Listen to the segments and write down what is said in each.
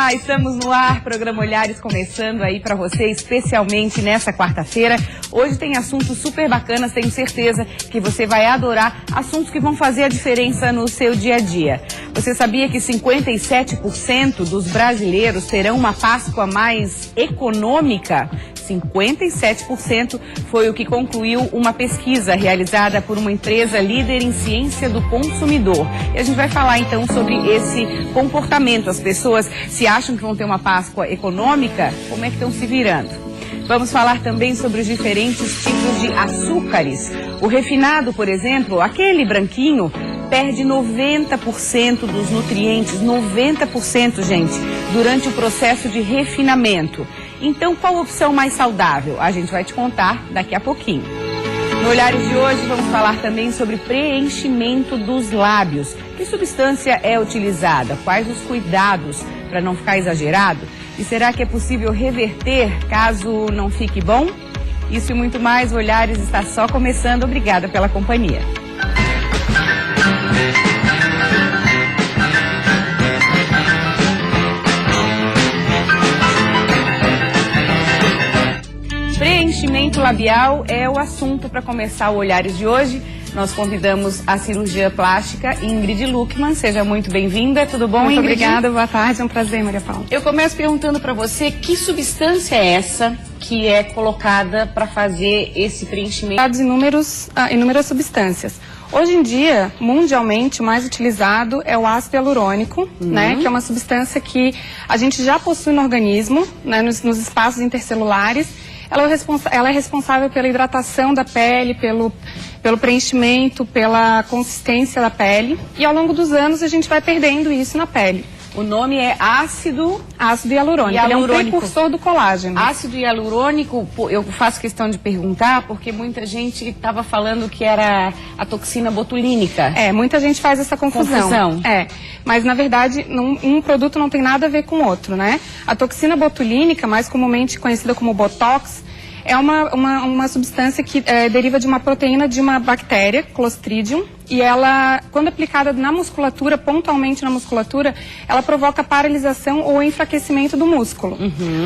Olá, estamos no ar, programa Olhares começando aí para você, especialmente nessa quarta-feira. Hoje tem assuntos super bacanas, tenho certeza que você vai adorar, assuntos que vão fazer a diferença no seu dia a dia. Você sabia que 57% dos brasileiros terão uma Páscoa mais econômica? 57% foi o que concluiu uma pesquisa realizada por uma empresa líder em ciência do consumidor. E a gente vai falar então sobre esse comportamento. As pessoas se acham que vão ter uma Páscoa econômica, como é que estão se virando? Vamos falar também sobre os diferentes tipos de açúcares. O refinado, por exemplo, aquele branquinho, perde 90% dos nutrientes, 90%, gente, durante o processo de refinamento. Então, qual a opção mais saudável? A gente vai te contar daqui a pouquinho. No Olhares de hoje, vamos falar também sobre preenchimento dos lábios. Que substância é utilizada? Quais os cuidados para não ficar exagerado? E será que é possível reverter caso não fique bom? Isso e muito mais, o Olhares está só começando. Obrigada pela companhia. Preenchimento labial é o assunto para começar o Olhares de hoje. Nós convidamos a cirurgiã plástica Ingrid Luckman. Seja muito bem-vinda. Tudo bom, Ingrid? Ingrid? Obrigada, boa tarde. É um prazer, Maria Paula. Eu começo perguntando para você que substância é essa que é colocada para fazer esse preenchimento? Inúmeras substâncias. Hoje em dia, mundialmente, o mais utilizado é o ácido hialurônico, né, que é uma substância que a gente já possui no organismo, né, nos espaços intercelulares. Ela é responsável pela hidratação da pele, pelo preenchimento, pela consistência da pele. E ao longo dos anos a gente vai perdendo isso na pele. O nome é ácido hialurônico. Ele é um precursor do colágeno. Ácido hialurônico, eu faço questão de perguntar porque muita gente estava falando que era a toxina botulínica. Muita gente faz essa confusão. Mas na verdade um produto não tem nada a ver com o outro, né? A toxina botulínica, mais comumente conhecida como Botox, é uma substância que deriva de uma proteína de uma bactéria, Clostridium, e ela, quando aplicada na musculatura, pontualmente na musculatura, ela provoca paralisação ou enfraquecimento do músculo.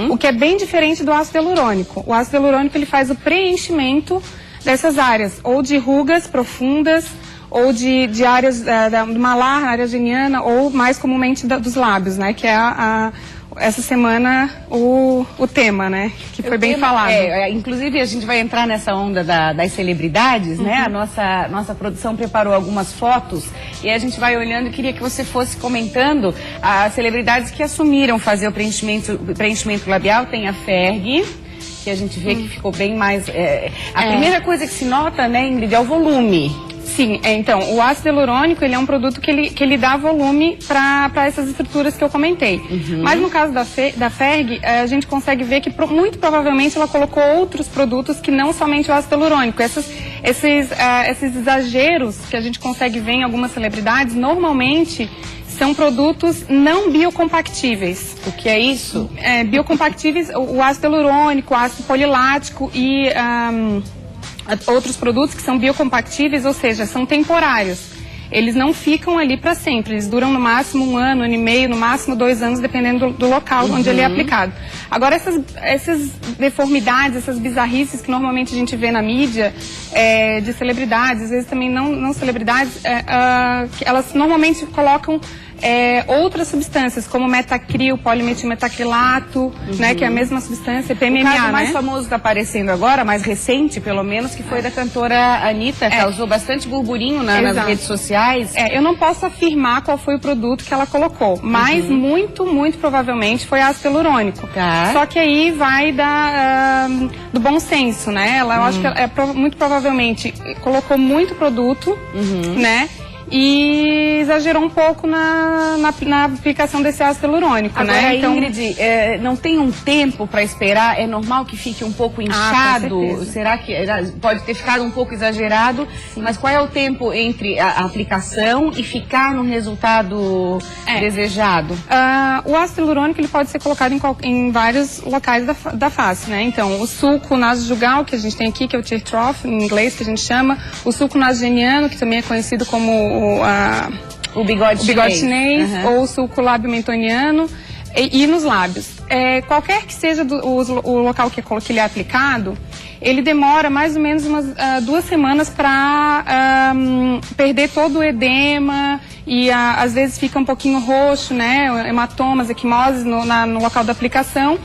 O que é bem diferente do ácido hialurônico. O ácido hialurônico ele faz o preenchimento dessas áreas, ou de rugas profundas, ou de áreas do malar, área geniana, ou mais comumente dos lábios, né? Que é essa semana o tema, né? Que foi bem falado. Inclusive a gente vai entrar nessa onda das celebridades, né? A nossa produção preparou algumas fotos e a gente vai olhando e queria que você fosse comentando as celebridades que assumiram fazer o preenchimento labial. Tem a Ferg, que a gente vê que ficou bem mais... primeira coisa que se nota, né, Ingrid, é o volume. Sim, então, o ácido hialurônico, ele é um produto que ele dá volume para essas estruturas que eu comentei. Mas no caso da Ferg, a gente consegue ver que muito provavelmente ela colocou outros produtos que não somente o ácido hialurônico. Esses exageros que a gente consegue ver em algumas celebridades, normalmente são produtos não biocompatíveis. O que é isso? Biocompatíveis, o ácido hialurônico, o ácido polilático e... outros produtos que são biocompatíveis, ou seja, são temporários. Eles não ficam ali para sempre, eles duram no máximo 1 ano, 1 ano e meio, no máximo 2 anos, dependendo do local onde ele é aplicado. Agora, essas deformidades, essas bizarrices que normalmente a gente vê na mídia, de celebridades, às vezes também não celebridades, elas normalmente colocam outras substâncias, como metacril, polimetilmetacrilato, né, que é a mesma substância, PMMA, o caso mais né? famoso está aparecendo agora, mais recente, pelo menos, que foi da cantora Anitta, causou bastante burburinho nas redes sociais. Eu não posso afirmar qual foi o produto que ela colocou, mas muito provavelmente foi ácido hialurônico. Só que aí vai do bom senso, né? Eu acho que muito provavelmente colocou muito produto, né? E exagerou um pouco na aplicação desse ácido hialurônico, agora, né? Então, Ingrid, não tem um tempo para esperar? É normal que fique um pouco inchado? Será que pode ter ficado um pouco exagerado? Sim. Mas qual é o tempo entre a aplicação e ficar no resultado desejado? O ácido hialurônico ele pode ser colocado em vários locais da face, né? Então, o sulco nasojugal, que a gente tem aqui, que é o tear trough, em inglês, que a gente chama, o sulco nasogeniano, que também é conhecido como o bigode chinês, ou o sulco lábio mentoniano. E nos lábios. Qualquer que seja o local que ele é aplicado, ele demora mais ou menos umas 2 semanas para perder todo o edema e às vezes fica um pouquinho roxo, né? Hematomas, equimoses no local da aplicação.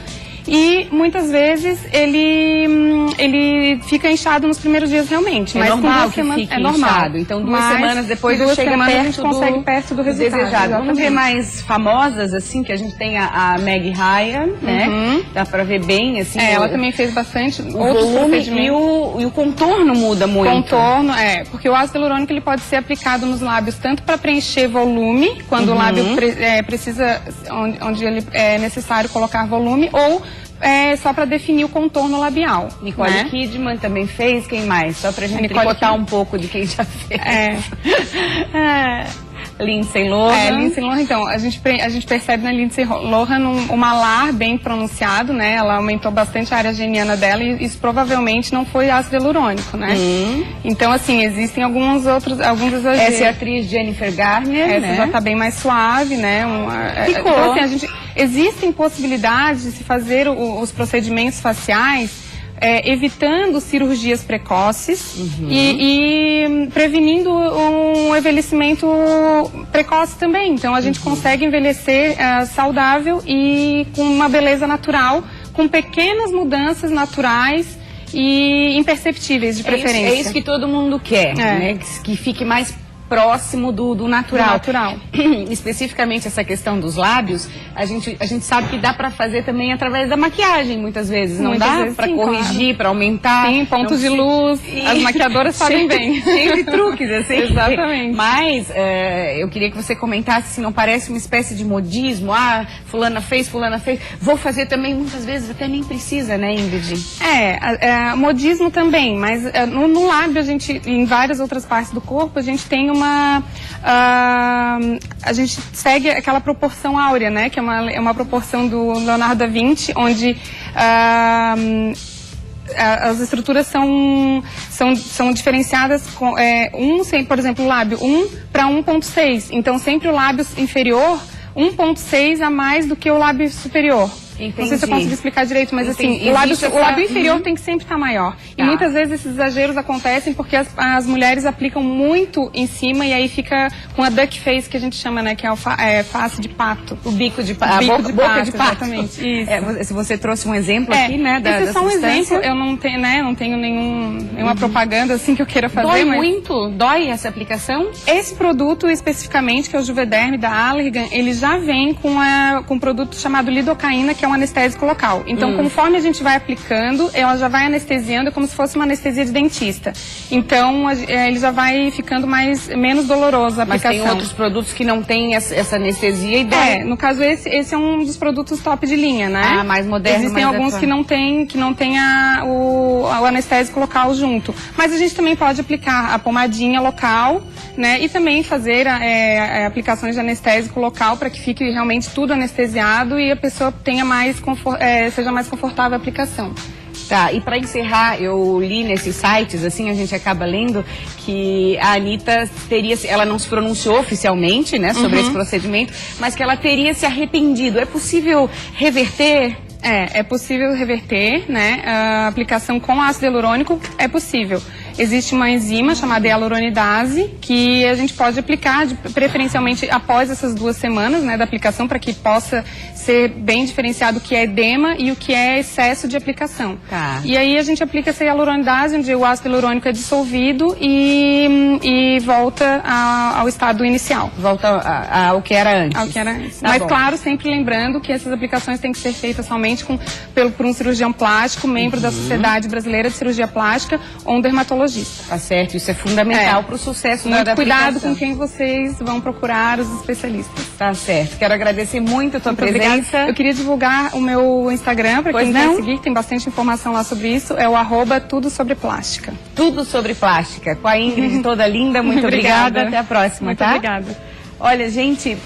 E muitas vezes ele fica inchado nos primeiros dias realmente. Mas normal que fique inchado. Então 2 semanas depois chega a gente consegue perto do resultado. Desejado. Vamos ver mais famosas, assim, que a gente tem a Meg Ryan, né? Dá pra ver bem, assim. Ela também fez bastante outros procedimentos. E o contorno muda muito. Contorno, porque o ácido hialurônico ele pode ser aplicado nos lábios tanto para preencher volume, quando o lábio precisa, onde ele é necessário colocar volume, ou só para definir o contorno labial. Nicole Kidman também fez, quem mais? Só pra gente botar um pouco de quem já fez. Lindsay Lohan. Lindsay Lohan, então, a gente percebe na Lindsay Lohan um malar bem pronunciado, né? Ela aumentou bastante a área geniana dela e isso provavelmente não foi ácido hialurônico, né? Então, assim, existem alguns exageros. Essa é a atriz Jennifer Garner, Essa já tá bem mais suave, né? Então, assim, existem possibilidades de se fazer os procedimentos faciais evitando cirurgias precoces e prevenindo um envelhecimento precoce também. Então a gente consegue envelhecer saudável e com uma beleza natural, com pequenas mudanças naturais e imperceptíveis de preferência. É isso que todo mundo quer, né? Que fique mais próximo do natural. Especificamente essa questão dos lábios, a gente sabe que dá pra fazer também através da maquiagem, muitas vezes. Não dá pra corrigir, pra aumentar. Sim, pontos de luz. As maquiadoras sabem bem. Cheio de truques, assim. Exatamente. Mas eu queria que você comentasse se não parece uma espécie de modismo. Fulana fez, vou fazer também. Muitas vezes até nem precisa, né, Ingrid? Modismo também, mas no lábio, em várias outras partes do corpo, a gente tem a gente segue aquela proporção áurea, né? Que é uma proporção do Leonardo da Vinci, onde as estruturas são diferenciadas com por exemplo, o lábio 1 para 1.6. Então, sempre o lábio inferior 1.6 a mais do que o lábio superior. Entendi. Não sei se eu consigo explicar direito, mas assim, o lábio inferior tem que sempre estar maior. E muitas vezes esses exageros acontecem porque as mulheres aplicam muito em cima e aí fica com a duck face, que a gente chama, né, que é a face de pato. O bico de pato. Boca de pato. Exatamente. Isso. Se você trouxe um exemplo aqui, né, esse é só um exemplo, eu não tenho nenhuma propaganda assim que eu queira fazer. Dói muito? Dói essa aplicação? Esse produto especificamente, que é o Juvederm da Allergan, ele já vem com um produto chamado lidocaína, que é um anestésico local. Então, conforme a gente vai aplicando, ela já vai anestesiando, como se fosse uma anestesia de dentista. Então, ele já vai ficando menos doloroso a aplicação. Mas tem outros produtos que não têm essa anestesia e dói. No caso, esse é um dos produtos top de linha, né? Mais moderno. Existem alguns que não tem o anestésico local junto. Mas a gente também pode aplicar a pomadinha local, né? E também fazer aplicações de anestésico local para que fique realmente tudo anestesiado e a pessoa tenha seja mais confortável a aplicação. Tá, e para encerrar, eu li nesses sites, assim, a gente acaba lendo que a Anitta ela não se pronunciou oficialmente, né, sobre esse procedimento, mas que ela teria se arrependido. É possível reverter? É possível reverter, né, a aplicação com ácido hialurônico é possível. Existe uma enzima chamada hialuronidase que a gente pode aplicar preferencialmente após essas 2 semanas, né, da aplicação, para que possa ser bem diferenciado o que é edema e o que é excesso de aplicação. Tá. E aí a gente aplica essa hialuronidase, onde o ácido hialurônico é dissolvido e volta ao estado inicial. Volta ao que era antes. Ao que era antes. Mas claro, sempre lembrando que essas aplicações têm que ser feitas somente por um cirurgião plástico, membro da Sociedade Brasileira de Cirurgia Plástica ou um dermatologista. Tá certo, isso é fundamental para o sucesso da aplicação. Cuidado com quem vocês vão procurar os especialistas. Tá certo, quero agradecer muito a tua presença. Obrigada. Eu queria divulgar o meu Instagram para quem quer seguir, tem bastante informação lá sobre isso, é o @tudosobreplástica. Tudo sobre plástica, com a Ingrid toda linda, muito obrigada, até a próxima, muito obrigada. Olha, gente,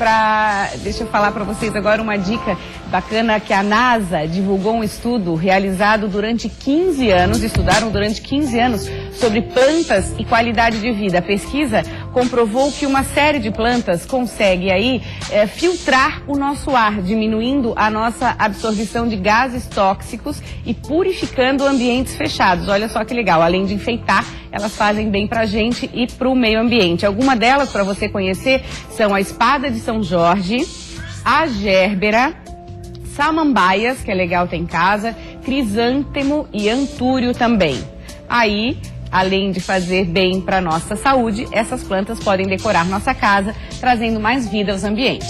deixa eu falar para vocês agora uma dica bacana, que a NASA divulgou um estudo realizado durante 15 anos, estudaram durante 15 anos sobre plantas e qualidade de vida. A pesquisa comprovou que uma série de plantas consegue aí filtrar o nosso ar, diminuindo a nossa absorção de gases tóxicos e purificando ambientes fechados. Olha só que legal, além de enfeitar, elas fazem bem pra gente e pro meio ambiente. Alguma delas, para você conhecer, são a espada de São Jorge, a gérbera, samambaias, que é legal ter em casa, crisântemo e antúrio também. Aí, além de fazer bem para nossa saúde, essas plantas podem decorar nossa casa, trazendo mais vida aos ambientes.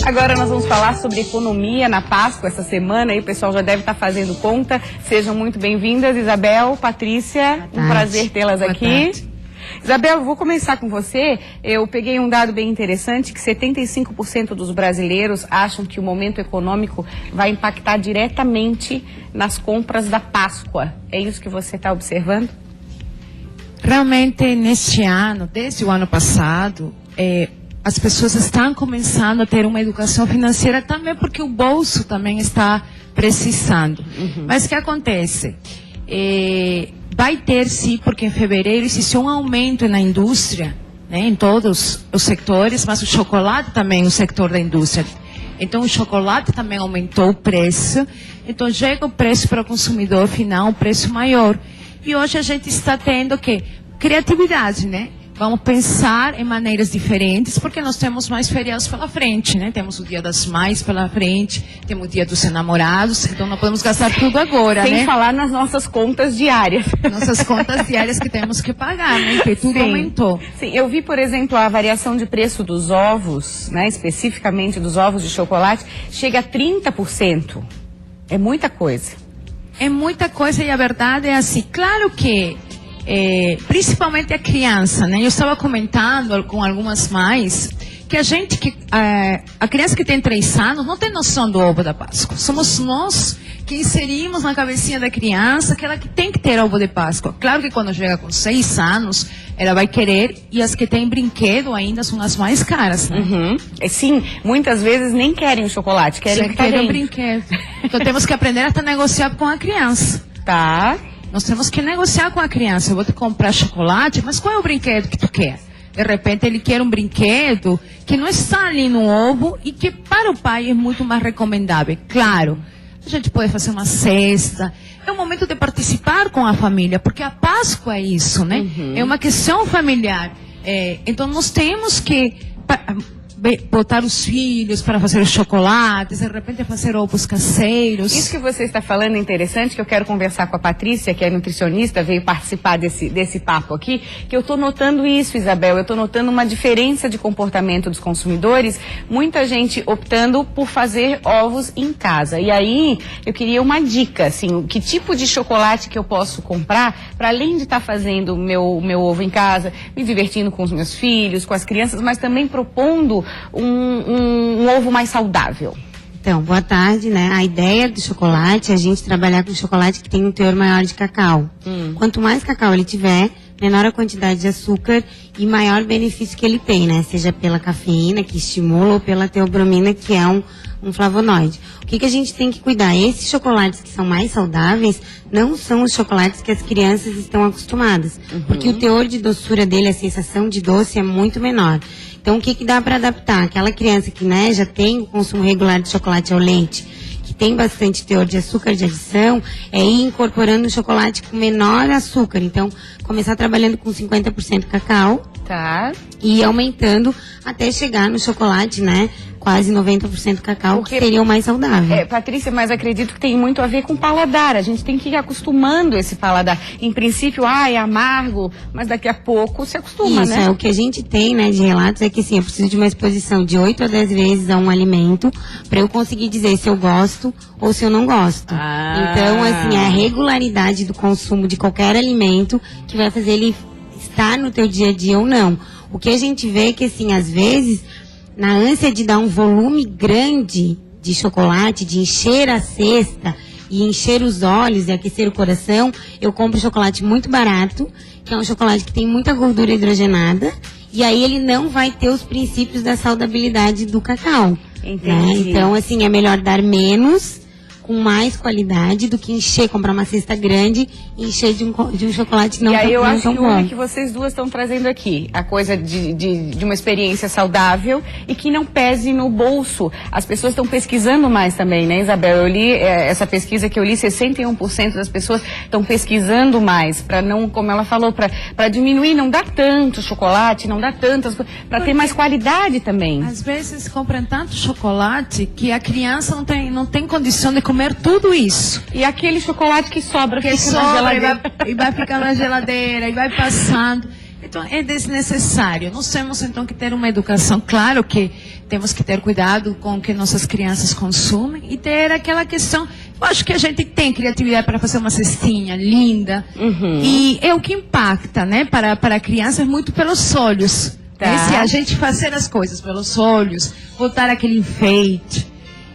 Agora nós vamos falar sobre economia na Páscoa essa semana, e o pessoal já deve estar fazendo conta. Sejam muito bem-vindas, Isabel, Patrícia, um prazer tê-las aqui. Isabel, vou começar com você. Eu peguei um dado bem interessante, que 75% dos brasileiros acham que o momento econômico vai impactar diretamente nas compras da Páscoa. É isso que você está observando? Realmente, neste ano, desde o ano passado, as pessoas estão começando a ter uma educação financeira também porque o bolso também está precisando. Mas o que acontece? Vai ter sim, porque em fevereiro existe um aumento na indústria, né, em todos os setores, mas o chocolate também é um setor da indústria. Então o chocolate também aumentou o preço, então chega o preço para o consumidor final, um preço maior. E hoje a gente está tendo o quê? Criatividade, né? Vamos pensar em maneiras diferentes, porque nós temos mais feriados pela frente, né? Temos o Dia das Mães pela frente, temos o Dia dos Enamorados, então não podemos gastar tudo agora, Sem né? falar nas nossas contas diárias. Nossas contas diárias que temos que pagar, né? Porque tudo aumentou. Sim, eu vi, por exemplo, a variação de preço dos ovos, né? Especificamente dos ovos de chocolate, chega a 30%. É muita coisa. É muita coisa e a verdade é assim, claro que principalmente a criança, né? Eu estava comentando com algumas mães que a criança que tem 3 anos não tem noção do ovo da Páscoa. Somos nós que inserimos na cabecinha da criança que ela tem que ter ovo de Páscoa. Claro que quando chega com 6 anos, ela vai querer, e as que têm brinquedo ainda são as mais caras, né? Sim, muitas vezes nem querem o chocolate, querem o brinquedo. Então temos que aprender a negociar com a criança. Tá. Nós temos que negociar com a criança. Eu vou te comprar chocolate, mas qual é o brinquedo que tu quer? De repente ele quer um brinquedo que não está ali no ovo e que para o pai é muito mais recomendável. Claro, a gente pode fazer uma cesta. É o momento de participar com a família, porque a Páscoa é isso, né? É uma questão familiar. Então nós temos que botar os filhos para fazer os chocolates, de repente fazer ovos caseiros. Isso que você está falando é interessante, que eu quero conversar com a Patrícia, que é nutricionista, veio participar desse papo aqui, que eu estou notando isso, Isabel, eu estou notando uma diferença de comportamento dos consumidores, muita gente optando por fazer ovos em casa. E aí, eu queria uma dica, assim, que tipo de chocolate que eu posso comprar, para além de estar fazendo o meu ovo em casa, me divertindo com os meus filhos, com as crianças, mas também propondo um ovo mais saudável. Então, boa tarde, né? A ideia do chocolate é a gente trabalhar com chocolate que tem um teor maior de cacau. Quanto mais cacau ele tiver, menor a quantidade de açúcar e maior benefício que ele tem, né? Seja pela cafeína, que estimula, ou pela teobromina, que é um flavonoide. O que a gente tem que cuidar? Esses chocolates que são mais saudáveis não são os chocolates que as crianças estão acostumadas. Porque o teor de doçura dele, a sensação de doce é muito menor. Então, o que dá para adaptar? Aquela criança que, né, já tem o consumo regular de chocolate ao leite, que tem bastante teor de açúcar de adição, é ir incorporando o chocolate com menor açúcar. Então, começar trabalhando com 50% cacau. Tá. E ir aumentando até chegar no chocolate, né? Quase 90% cacau, que seria o mais saudável. Patrícia, mas acredito que tem muito a ver com o paladar. A gente tem que ir acostumando esse paladar. Em princípio, é amargo, mas daqui a pouco se acostuma, isso, né? Isso, o que a gente tem, né, de relatos é que, sim, eu preciso de uma exposição de 8 a 10 vezes a um alimento para eu conseguir dizer se eu gosto ou se eu não gosto. Então, assim, é a regularidade do consumo de qualquer alimento que vai fazer ele estar no teu dia a dia ou não. O que a gente vê é que, assim, às vezes, na ânsia de dar um volume grande de chocolate, de encher a cesta e encher os olhos e aquecer o coração, eu compro chocolate muito barato, que é um chocolate que tem muita gordura hidrogenada, e aí ele não vai ter os princípios da saudabilidade do cacau. Entendi. Né? Então, assim, é melhor dar menos, com mais qualidade, do que encher, comprar uma cesta grande e encher de um chocolate que não e aí tá eu acho tão que bom. uma que vocês duas estão trazendo aqui, a coisa de uma experiência saudável e que não pese no bolso. As pessoas estão pesquisando mais também, né, Isabel? Eu li essa pesquisa que eu li, 61% das pessoas estão pesquisando mais, para não, como ela falou, para diminuir, não dá tanto chocolate, não dá tantas coisas, para ter mais qualidade também. Às vezes compram tanto chocolate que a criança não tem condição de comer tudo isso. E aquele chocolate que sobra, Que fica na geladeira. e vai ficar na geladeira, e vai passando. Então, é desnecessário. Nós temos, então, que ter uma educação. Claro que temos que ter cuidado com o que nossas crianças consumem e ter aquela questão. Eu acho que a gente tem criatividade para fazer uma cestinha linda. E é o que impacta, né, para a criança, é muito pelos olhos. Tá. Se a gente fazer as coisas pelos olhos, botar aquele enfeite.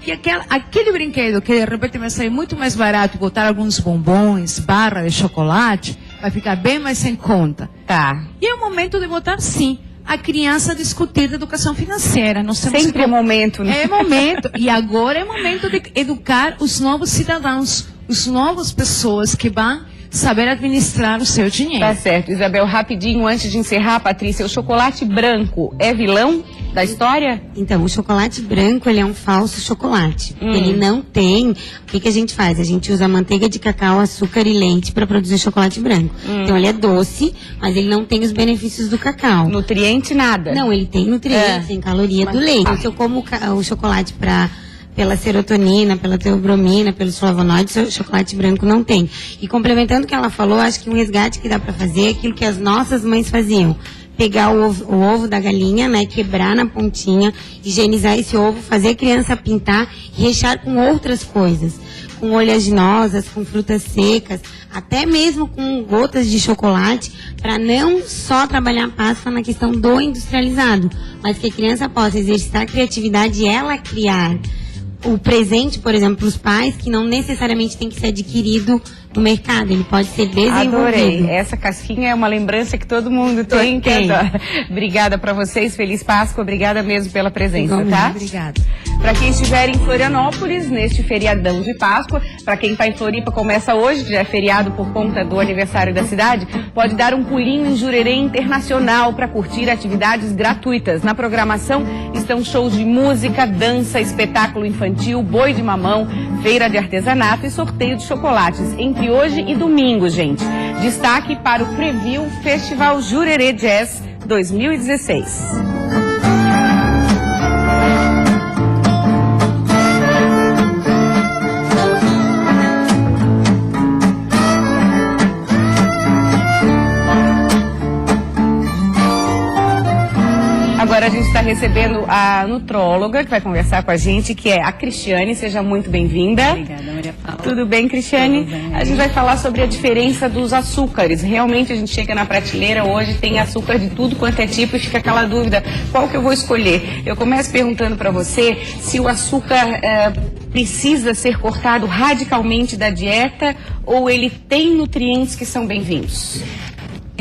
E aquele brinquedo que de repente vai sair muito mais barato, botar alguns bombons, barra de chocolate, vai ficar bem mais em conta. Tá. E é o momento de botar, sim, a criança discutir de educação financeira. Nós temos Sempre é momento, né? É momento. E agora é momento de educar os novos cidadãos, as novas pessoas que vão saber administrar o seu dinheiro. Tá certo, Isabel, rapidinho, antes de encerrar, Patrícia, o chocolate branco é vilão da história? Então, o chocolate branco, ele é um falso chocolate. Ele não tem... O que a gente faz? A gente usa manteiga de cacau, açúcar e leite para produzir chocolate branco. Então, ele é doce, mas ele não tem os benefícios do cacau. Nutriente, nada. Não, ele tem nutrientes, tem caloria do leite. Se eu como o chocolate pela serotonina, pela teobromina, pelos flavonoides, o chocolate branco não tem. E complementando o que ela falou, acho que um resgate que dá para fazer é aquilo que as nossas mães faziam. Pegar o ovo da galinha, né, quebrar na pontinha, higienizar esse ovo, fazer a criança pintar e rechear com outras coisas. Com oleaginosas, com frutas secas, até mesmo com gotas de chocolate, para não só trabalhar a pasta na questão do industrializado, mas que a criança possa exercitar a criatividade e ela criar o presente, por exemplo, para os pais, que não necessariamente tem que ser adquirido no mercado, ele pode ser desenvolvido. Adorei. Essa casquinha é uma lembrança que todo mundo tem. Obrigada para vocês, feliz Páscoa, obrigada mesmo pela presença, tá? Obrigada. Para quem estiver em Florianópolis, neste feriadão de Páscoa, para quem está em Floripa, começa hoje, que já é feriado por conta do aniversário da cidade, pode dar um pulinho em Jurerê Internacional para curtir atividades gratuitas. Na programação estão shows de música, dança, espetáculo infantil, boi de mamão, feira de artesanato e sorteio de chocolates, entre hoje e domingo, gente. Destaque para o Preview Festival Jurerê Jazz 2016. Agora a gente está recebendo a nutróloga que vai conversar com a gente, que é a Cristiane. Seja muito bem-vinda. Obrigada, Maria Paula. Tudo bem, Cristiane? Tudo bem. A gente vai falar sobre a diferença dos açúcares. Realmente a gente chega na prateleira hoje, tem açúcar de tudo quanto é tipo e fica aquela dúvida, qual que eu vou escolher? Eu começo perguntando para você se o açúcar precisa ser cortado radicalmente da dieta ou ele tem nutrientes que são bem-vindos?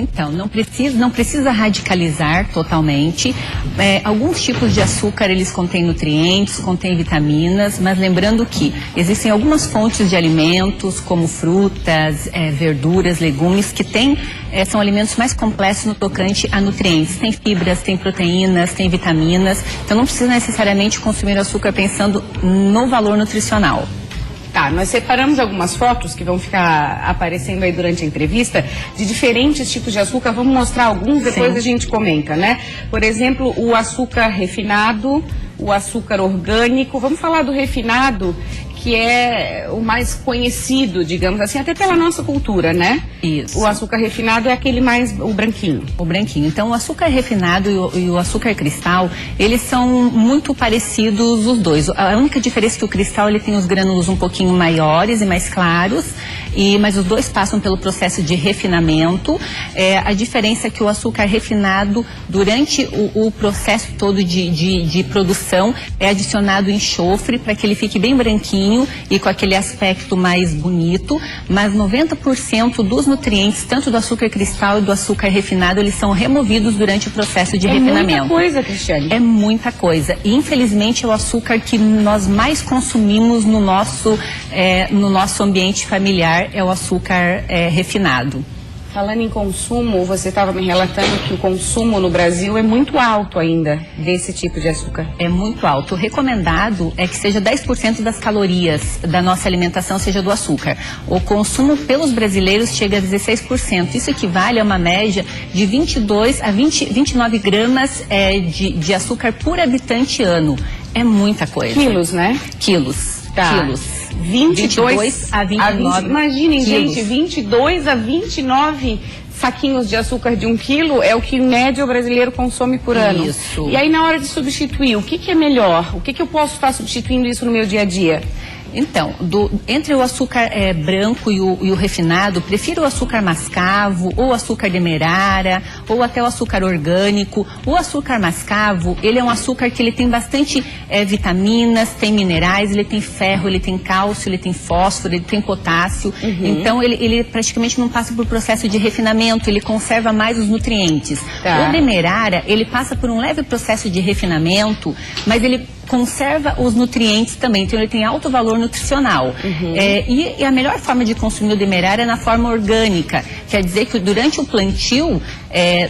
Então, não precisa radicalizar totalmente. Alguns tipos de açúcar, eles contêm nutrientes, contêm vitaminas, mas lembrando que existem algumas fontes de alimentos, como frutas, verduras, legumes, que são alimentos mais complexos no tocante a nutrientes. Tem fibras, tem proteínas, tem vitaminas, então não precisa necessariamente consumir açúcar pensando no valor nutricional. Tá, nós separamos algumas fotos que vão ficar aparecendo aí durante a entrevista de diferentes tipos de açúcar. Vamos mostrar alguns, depois a gente comenta, né? Por exemplo, o açúcar refinado, o açúcar orgânico. Vamos falar do refinado, que é o mais conhecido, digamos assim, até pela nossa cultura, né? Isso. O açúcar refinado é aquele o branquinho. O branquinho. Então, o açúcar refinado e o açúcar cristal, eles são muito parecidos os dois. A única diferença é que o cristal, ele tem os grânulos um pouquinho maiores e mais claros, mas os dois passam pelo processo de refinamento. A diferença é que o açúcar refinado, durante o processo todo de produção, é adicionado enxofre para que ele fique bem branquinho docinho e com aquele aspecto mais bonito, mas 90% dos nutrientes, tanto do açúcar cristal e do açúcar refinado, eles são removidos durante o processo de refinamento. É muita coisa, Cristiane. É muita coisa. E infelizmente é o açúcar que nós mais consumimos no nosso ambiente familiar, é o açúcar refinado. Falando em consumo, você estava me relatando que o consumo no Brasil é muito alto ainda desse tipo de açúcar. É muito alto. O recomendado é que seja 10% das calorias da nossa alimentação seja do açúcar. O consumo pelos brasileiros chega a 16%. Isso equivale a uma média de 22 a 29 gramas de açúcar por habitante ano. É muita coisa. Quilos, né? Quilos. Tá. Quilos. 22 a 29. Imaginem, quilos. gente, 22 a 29 saquinhos de açúcar de 1 quilo é o que em média o brasileiro consome por ano. Isso. E aí, na hora de substituir, o que é melhor? O que eu posso estar substituindo isso no meu dia a dia? Então, entre o açúcar branco e o refinado, prefiro o açúcar mascavo, ou o açúcar demerara, ou até o açúcar orgânico. O açúcar mascavo, ele é um açúcar que ele tem bastante vitaminas, tem minerais, ele tem ferro, ele tem cálcio, ele tem fósforo, ele tem potássio. Então, ele praticamente não passa por processo de refinamento, ele conserva mais os nutrientes. Tá. O demerara, ele passa por um leve processo de refinamento, mas ele conserva os nutrientes também, então ele tem alto valor nutricional. E a melhor forma de consumir o demerara é na forma orgânica, quer dizer que durante o plantio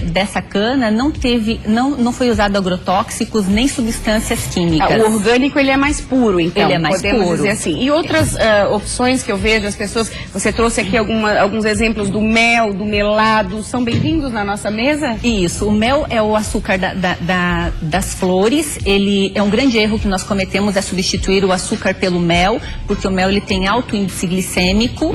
dessa cana não foi usado agrotóxicos nem substâncias químicas. O orgânico, ele é mais puro, então, ele é mais podemos puro. dizer assim. E outras opções que eu vejo, as pessoas, você trouxe aqui alguns exemplos do mel, do melado, são bem-vindos na nossa mesa? Isso, o mel é o açúcar das flores, ele é um grande erro que nós cometemos, é substituir o açúcar pelo mel, porque o mel ele tem alto índice glicêmico,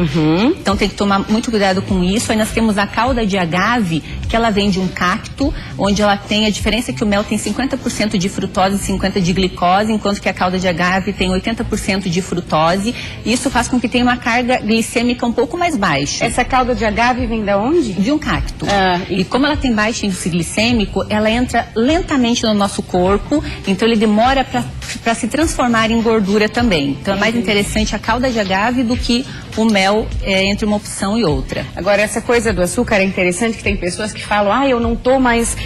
então tem que tomar muito cuidado com isso. Aí nós temos a calda de agave, que ela vem de um cacto, onde ela tem a diferença que o mel tem 50% de frutose e 50% de glicose, enquanto que a calda de agave tem 80% de frutose. Isso faz com que tenha uma carga glicêmica um pouco mais baixa. Essa calda de agave vem da onde? De um cacto. E como ela tem baixo índice glicêmico, ela entra lentamente no nosso corpo, então ele demora para se transformar em gordura também. Então é mais interessante a calda de agave do que o mel entre uma opção e outra. Agora, essa coisa do açúcar é interessante, que tem pessoas que falam, eu não tô mais,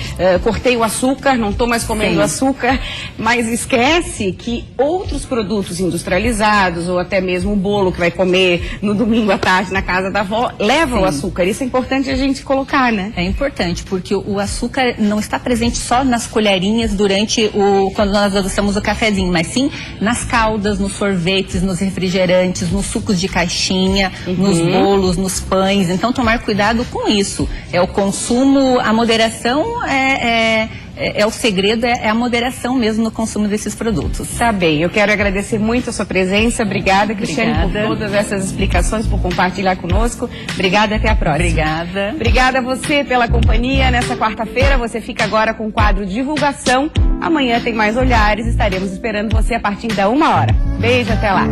cortei o açúcar, não tô mais comendo açúcar, mas esquece que outros produtos industrializados, ou até mesmo o bolo que vai comer no domingo à tarde na casa da avó, leva o açúcar. Isso é importante a gente colocar, né? É importante, porque o açúcar não está presente só nas colherinhas quando nós adoçamos o cafezinho, mas sim nas caldas, nos sorvetes, nos refrigerantes, nos sucos de caixinha, nos bolos, nos pães. Então, tomar cuidado com isso. É o consumo, a moderação o segredo, é a moderação mesmo no consumo desses produtos. Tá bem, eu quero agradecer muito a sua presença. Obrigada, Cristiane, por todas essas explicações, por compartilhar conosco. Obrigada, até a próxima. Obrigada. Obrigada a você pela companhia nessa quarta-feira. Você fica agora com o quadro Divulgação. Amanhã tem mais Olhares. Estaremos esperando você a partir da 1h. Beijo, até lá.